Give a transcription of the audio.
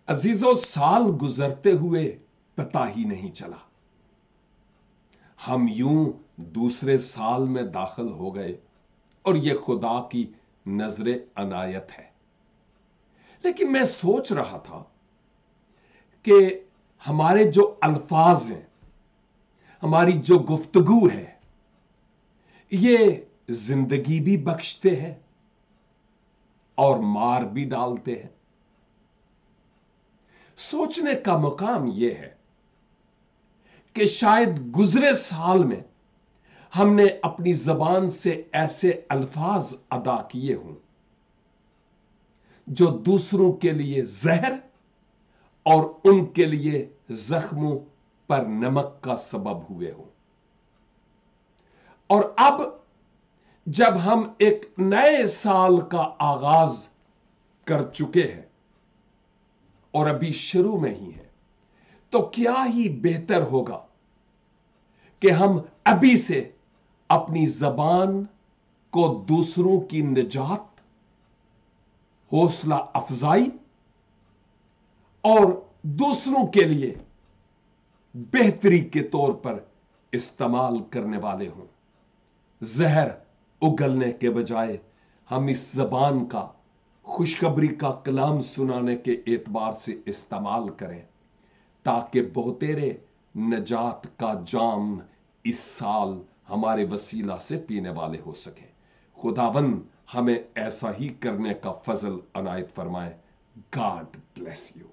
अजीजों, साल गुजरते हुए पता ही नहीं चला। हम यूं दूसरे साल में दाखिल हो गए और यह खुदा की नजरे अनायत है। लेकिन मैं सोच रहा था कि हमारे जो अल्फाज हैं, हमारी जो गुफ्तगू है, ये जिंदगी भी बख्शते हैं और मार भी डालते हैं। सोचने का मुकाम यह है कि शायद गुजरे साल में हमने अपनी जबान से ऐसे अल्फाज अदा किए हों जो दूसरों के लिए जहर और उनके लिए जख्मों पर नमक का सबब हुए हों। और अब जब हम एक नए साल का आगाज कर चुके हैं और अभी शुरू में ही है, तो क्या ही बेहतर होगा कि हम अभी से अपनी जबान को दूसरों की निजात, हौसला अफजाई और दूसरों के लिए बेहतरी के तौर पर इस्तेमाल करने वाले हों। जहर उगलने के बजाय हम इस जबान का खुशखबरी का कलाम सुनाने के एतबार से इस्तेमाल करें, ताकि बहुतेरे नजात का जाम इस साल हमारे वसीला से पीने वाले हो सके। खुदावन हमें ऐसा ही करने का फजल अनायत फरमाए। God bless you.